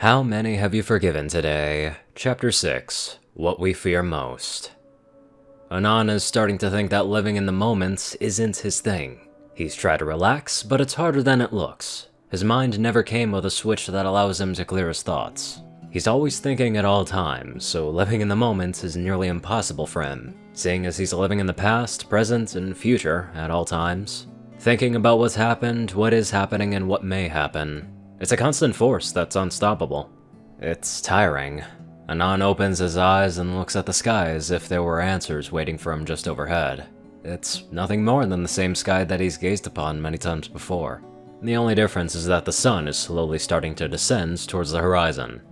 How many have you forgiven today? Chapter 6, What We Fear Most. Anon is starting to think that living in the moment isn't his thing. He's tried to relax, but it's harder than it looks. His mind never came with a switch that allows him to clear his thoughts. He's always thinking at all times, so living in the moment is nearly impossible for him, seeing as he's living in the past, present, and future at all times. Thinking about what's happened, what is happening, and what may happen. It's a constant force that's unstoppable. It's tiring. Anon opens his eyes and looks at the sky as if there were answers waiting for him just overhead. It's nothing more than the same sky that he's gazed upon many times before. The only difference is that the sun is slowly starting to descend towards the horizon.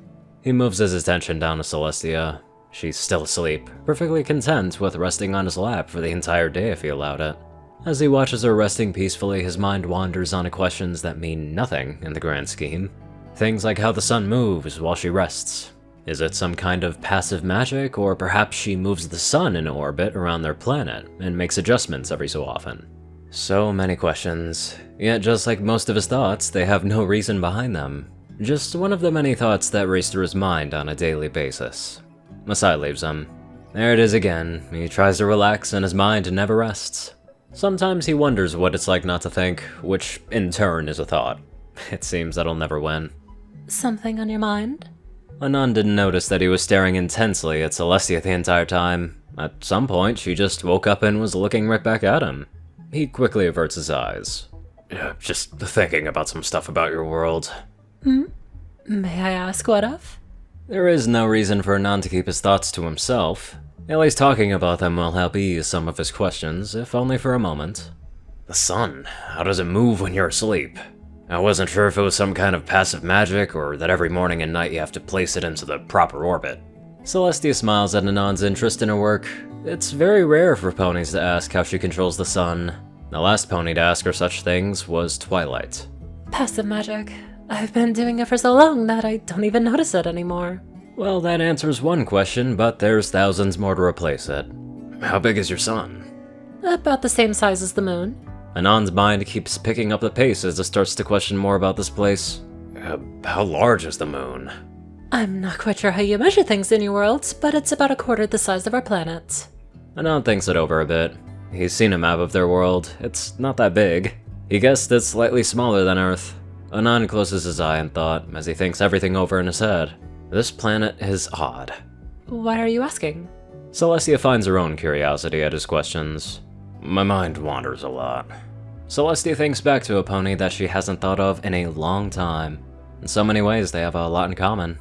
He moves his attention down to Celestia. She's still asleep, perfectly content with resting on his lap for the entire day if he allowed it. As he watches her resting peacefully, his mind wanders on to questions that mean nothing in the grand scheme. Things like how the sun moves while she rests. Is it some kind of passive magic, or perhaps she moves the sun in orbit around their planet and makes adjustments every so often? So many questions, yet just like most of his thoughts, they have no reason behind them. Just one of the many thoughts that race through his mind on a daily basis. A sigh leaves him. There it is again. He tries to relax and his mind never rests. Sometimes he wonders what it's like not to think, which in turn is a thought. It seems that'll never win. Something on your mind? Anon didn't notice that he was staring intensely at Celestia the entire time. At some point, she just woke up and was looking right back at him. He quickly averts his eyes. Just thinking about some stuff about your world. May I ask what of? There is no reason for Anon to keep his thoughts to himself. At least talking about them will help ease some of his questions, if only for a moment. The sun, how does it move when you're asleep? I wasn't sure if it was some kind of passive magic, or that every morning and night you have to place it into the proper orbit. Celestia smiles at Anon's interest in her work. It's very rare for ponies to ask how she controls the sun. The last pony to ask her such things was Twilight. Passive magic. I've been doing it for so long that I don't even notice it anymore. Well, that answers one question, but there's thousands more to replace it. How big is your sun? About the same size as the moon. Anon's mind keeps picking up the pace as it starts to question more about this place. How large is the moon? I'm not quite sure how you measure things in your world, but it's about a quarter the size of our planet. Anon thinks it over a bit. He's seen a map of their world. It's not that big. He guessed it's slightly smaller than Earth. Anon closes his eye in thought as he thinks everything over in his head. This planet is odd. Why are you asking? Celestia finds her own curiosity at his questions. My mind wanders a lot. Celestia thinks back to a pony that she hasn't thought of in a long time. In so many ways, they have a lot in common.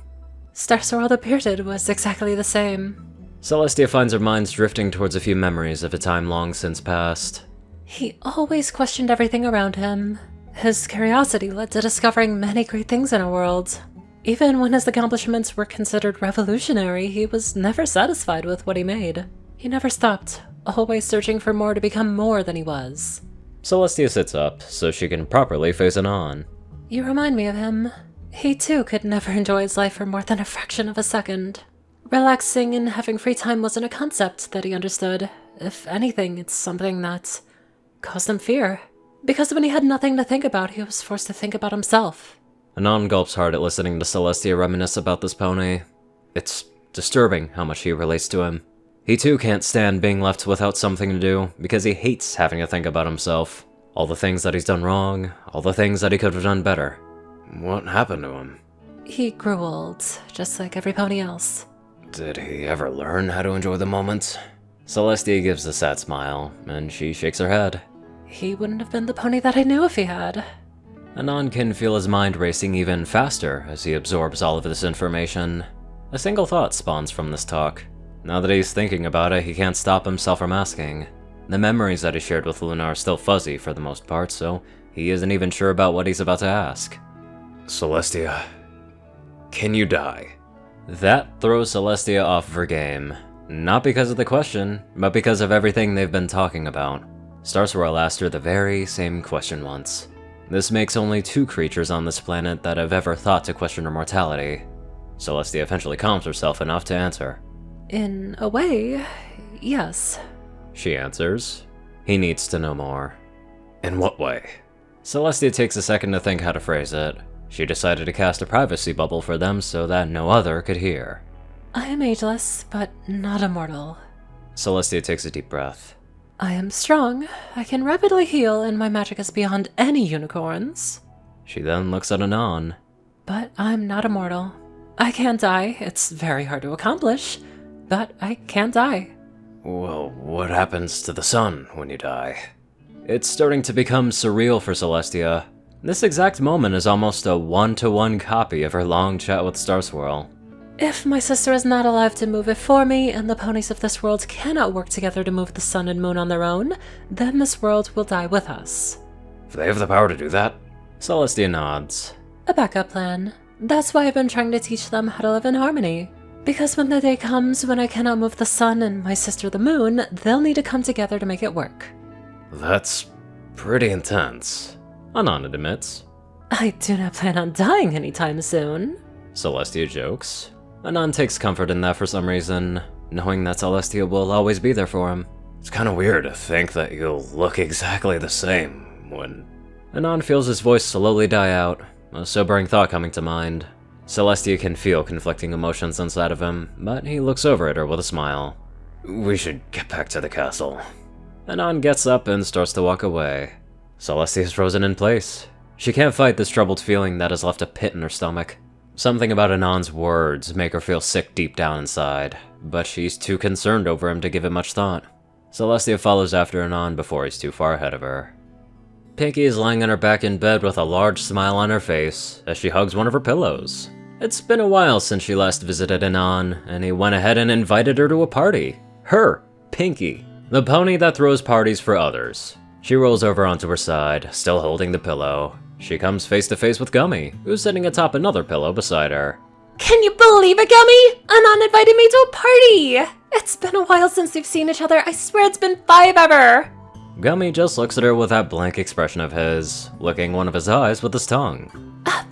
Starworld Bearded was exactly the same. Celestia finds her mind drifting towards a few memories of a time long since past. He always questioned everything around him. His curiosity led to discovering many great things in our world. Even when his accomplishments were considered revolutionary, he was never satisfied with what he made. He never stopped, always searching for more to become more than he was. Celestia sits up so she can properly face Anon. You remind me of him. He too could never enjoy his life for more than a fraction of a second. Relaxing and having free time wasn't a concept that he understood. If anything, it's something that caused him fear. Because when he had nothing to think about, he was forced to think about himself. Anon gulps hard at listening to Celestia reminisce about this pony. It's disturbing how much he relates to him. He too can't stand being left without something to do, because he hates having to think about himself. All the things that he's done wrong, all the things that he could have done better. What happened to him? He grew old, just like every pony else. Did he ever learn how to enjoy the moment? Celestia gives a sad smile, and she shakes her head. He wouldn't have been the pony that I knew if he had. Anon can feel his mind racing even faster as he absorbs all of this information. A single thought spawns from this talk. Now that he's thinking about it, he can't stop himself from asking. The memories that he shared with Luna are still fuzzy for the most part, so he isn't even sure about what he's about to ask. Celestia, can you die? That throws Celestia off of her game. Not because of the question, but because of everything they've been talking about. Starcewell asked her the very same question once. This makes only 2 creatures on this planet that have ever thought to question her mortality. Celestia eventually calms herself enough to answer. In a way, yes. She answers. He needs to know more. In what way? Celestia takes a second to think how to phrase it. She decided to cast a privacy bubble for them so that no other could hear. I am ageless, but not immortal. Celestia takes a deep breath. I am strong, I can rapidly heal, and my magic is beyond any unicorns. She then looks at Anon. But I'm not immortal. I can't die. It's very hard to accomplish, but I can't die. Well, what happens to the sun when you die? It's starting to become surreal for Celestia. This exact moment is almost a one-to-one copy of her long chat with Starswirl. If my sister is not alive to move it for me, and the ponies of this world cannot work together to move the sun and moon on their own, then this world will die with us. If they have the power to do that? Celestia nods. A backup plan. That's why I've been trying to teach them how to live in harmony. Because when the day comes when I cannot move the sun and my sister the moon, they'll need to come together to make it work. That's pretty intense, Anon admits. I do not plan on dying anytime soon. Celestia jokes. Anon takes comfort in that for some reason, knowing that Celestia will always be there for him. It's kinda weird to think that you'll look exactly the same when... Anon feels his voice slowly die out, a sobering thought coming to mind. Celestia can feel conflicting emotions inside of him, but he looks over at her with a smile. We should get back to the castle. Anon gets up and starts to walk away. Celestia is frozen in place. She can't fight this troubled feeling that has left a pit in her stomach. Something about Anon's words make her feel sick deep down inside, but she's too concerned over him to give it much thought. Celestia follows after Anon before he's too far ahead of her. Pinky is lying on her back in bed with a large smile on her face as she hugs one of her pillows. It's been a while since she last visited Anon, and he went ahead and invited her to a party. Her, Pinky, the pony that throws parties for others. She rolls over onto her side, still holding the pillow. She comes face to face with Gummy, who's sitting atop another pillow beside her. Can you believe it, Gummy? Anon invited me to a party! It's been a while since we've seen each other. I swear it's been 5 ever! Gummy just looks at her with that blank expression of his, licking one of his eyes with his tongue.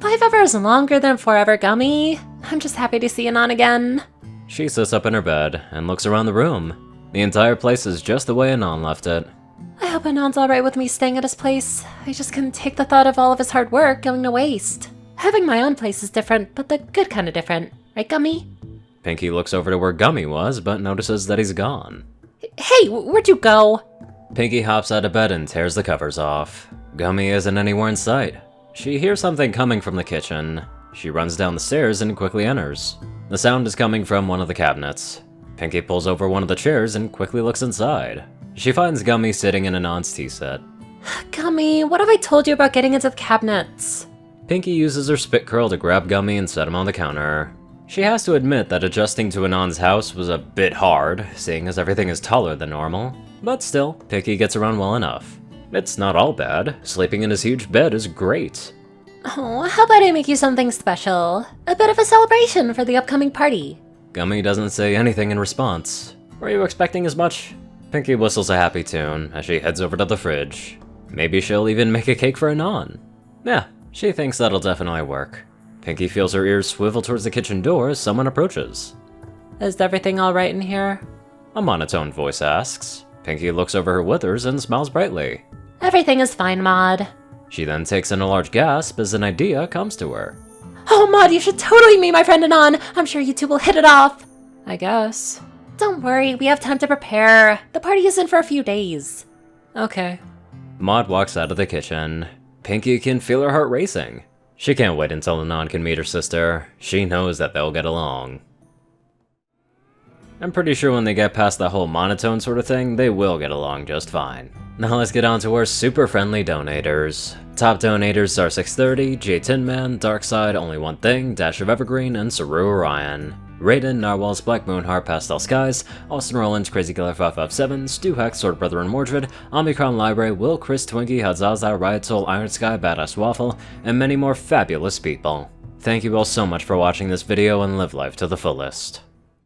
5 ever is longer than forever, Gummy. I'm just happy to see Anon again. She sits up in her bed and looks around the room. The entire place is just the way Anon left it. I hope Anon's alright with me staying at his place. I just couldn't take the thought of all of his hard work going to waste. Having my own place is different, but the good kind of different. Right, Gummy? Pinky looks over to where Gummy was, but notices that he's gone. Hey, where'd you go? Pinky hops out of bed and tears the covers off. Gummy isn't anywhere in sight. She hears something coming from the kitchen. She runs down the stairs and quickly enters. The sound is coming from one of the cabinets. Pinky pulls over one of the chairs and quickly looks inside. She finds Gummy sitting in Anon's tea set. Gummy, what have I told you about getting into the cabinets? Pinky uses her spit curl to grab Gummy and set him on the counter. She has to admit that adjusting to Anon's house was a bit hard, seeing as everything is taller than normal. But still, Pinky gets around well enough. It's not all bad. Sleeping in his huge bed is great. Oh, how about I make you something special? A bit of a celebration for the upcoming party. Gummy doesn't say anything in response. Were you expecting as much? Pinky whistles a happy tune as she heads over to the fridge. Maybe she'll even make a cake for Anon. Yeah, she thinks that'll definitely work. Pinky feels her ears swivel towards the kitchen door as someone approaches. Is everything alright in here? A monotone voice asks. Pinky looks over her withers and smiles brightly. Everything is fine, Maud. She then takes in a large gasp as an idea comes to her. Oh, Maud, you should totally meet my friend Anon. I'm sure you two will hit it off. I guess. Don't worry, we have time to prepare. The party isn't for a few days. Okay. Maud walks out of the kitchen. Pinky can feel her heart racing. She can't wait until Anon can meet her sister. She knows that they'll get along. I'm pretty sure when they get past the whole monotone sort of thing, they will get along just fine. Now let's get on to our super friendly donators. Top donators are 630, J Tinman, Darkside, Only One Thing, Dash of Evergreen, and Ceru Orion. Rayden, Narwhals, Black Moonheart, Pastel Skies, Austin Rollins, Crazy Killer 557, Stu Hex, Sword Brother and Mordred, Omicron Library, Will, Chris, Twinkie, Hadzaza, Riot Soul, Iron Sky, Badass Waffle, and many more fabulous people. Thank you all so much for watching this video and live life to the fullest.